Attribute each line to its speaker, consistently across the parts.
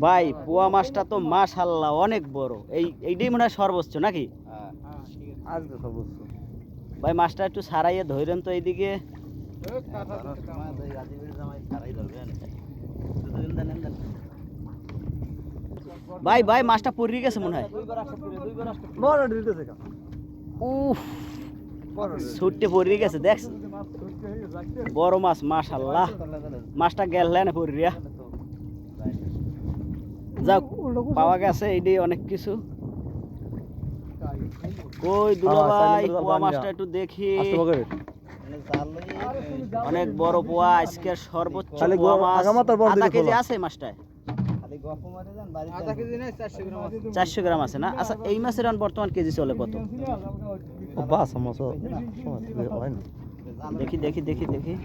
Speaker 1: ভাই পোয়া মাছটা তো মাশাআল্লাহ অনেক বড়। এইটাই মনে হয় সর্বোচ্চ নাকি?
Speaker 2: আজকে সর্বোচ্চ।
Speaker 1: ভাই মাছটা একটু ছাড়াইয়ে ধরেন তো এইদিকে। ভাই ভাই মাছটা পড়ে গেছে মনে হয়। উফ ছুটতে পড়ে গেছে দেখছ, বড় মাছ মাশাআল্লাহ। মাছটা গেলেন পড়িয়া যাক পাওয়া গেছে, এইটাই অনেক কিছু। কই দুলা ভাই পোয়া মাছটা একটু দেখি। অনেক বড় পোয়া, আজকের সর্বোচ্চ পোয়া মাছ। আধা কেজি আছে মাছটায়? 400 গ্রাম আছে না? আচ্ছা এই মাছের বর্তমান কেজি চলে কত? দেখি দেখি দেখি দেখি,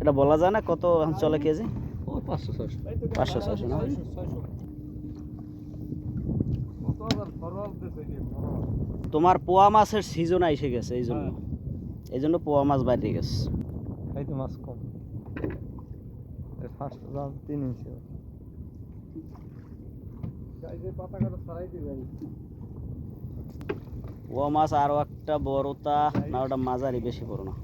Speaker 1: এটা বলা যায় না কত চলে কেজি? 500-600 না? তোমার পোয়া মাছের সিজন এসে গেছে, এই জন্য পোয়া মাছ বাইরে গেছে।
Speaker 2: মাছ কম, 3 ইঞ্চি।
Speaker 1: পোয়া মাছ আরো একটা বড়টা না, ওটা মাঝারি, বেশি বড় না।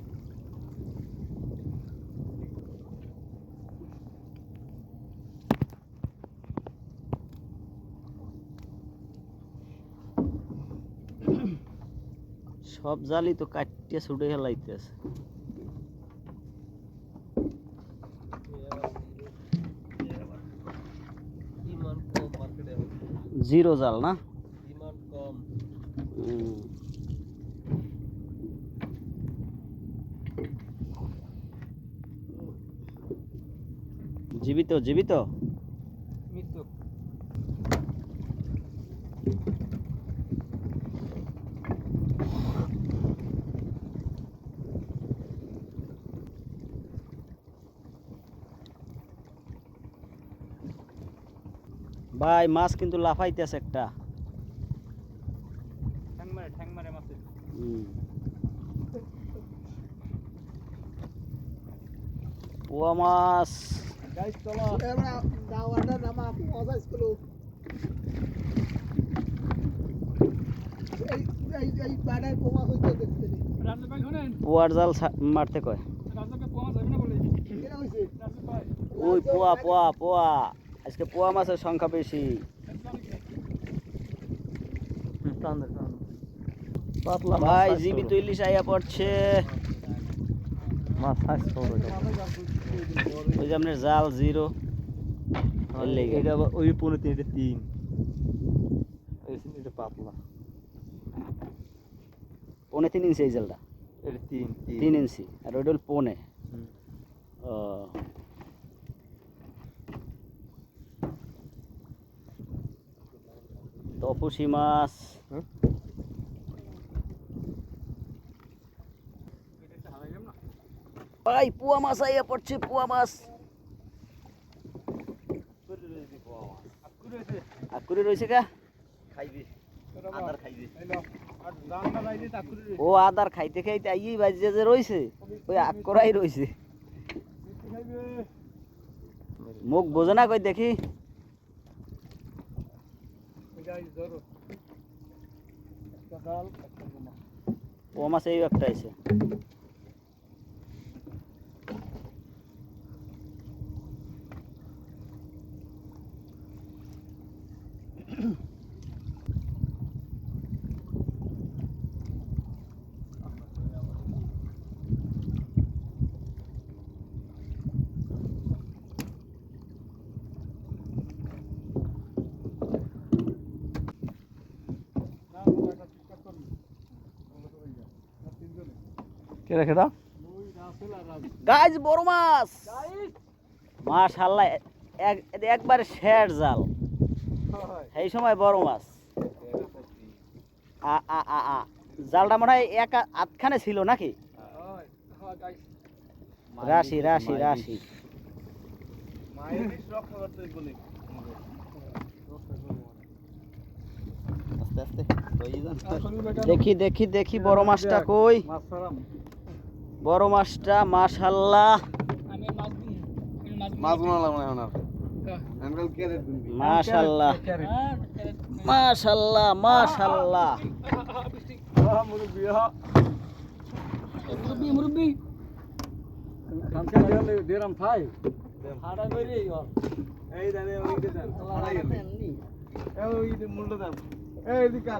Speaker 1: সব জালই তো কাটিয়ে ছুটে হেলাইতেছে। জিরো জাল না? জীবিত জীবিত ভাই মাছ কিন্তু লাফাইতেছে একটা। পোয়া মাছ পোয়ার জাল মারতে কয়। ওই পোয়া পোয়া পোয়া, আজকে পোয়া মাছের সংখ্যা বেশি। ভাই জীবিত ইলিশ আইয়া পড়ছে। ওই যে আপনার জাল জিরো,
Speaker 2: এটা ওই 3.5, এটা 3, এটা পাতলা।
Speaker 1: 3.5 ইঞ্চি এই জালটা?
Speaker 2: এটা
Speaker 1: 3 ইঞ্চি, আর ওইটা হল 1.5। ও তপসি মাছ। ভাই পোয়া মাছ আইয়া পড়ছে, পোয়া মাছ। আকুরে রয়েছে কা? ও আদার খাইতে খাইতে আইই বাজে যে রয়েছে, ওই আকরাই রয়েছে। মুখ বোঝে না কই দেখি। পোয়া মাছ এই একটা আছে। গাইজ বড় মাছ মাশাআল্লাহ, একবার শের জাল। এই সময় বড় মাছ। জালটা মনে হয় এক আধখানে ছিল নাকি? রাশি রাশি রাশি। দেখি দেখি দেখি বড় মাছটা কই। বড় মাছটা মাশাআল্লাহ
Speaker 3: মাছ বানালাম না এখন আর আঙ্কেল কে রে তুমি
Speaker 1: মাশাআল্লাহ মাশাআল্লাহ মাশাআল্লাহ
Speaker 2: মুরব্বি মুরব্বি খামচা দেরাম খাই হাড়া করে
Speaker 3: এই দাঁড়ে ওই দেন এই ওই মুন্ডা দাম এই দিকে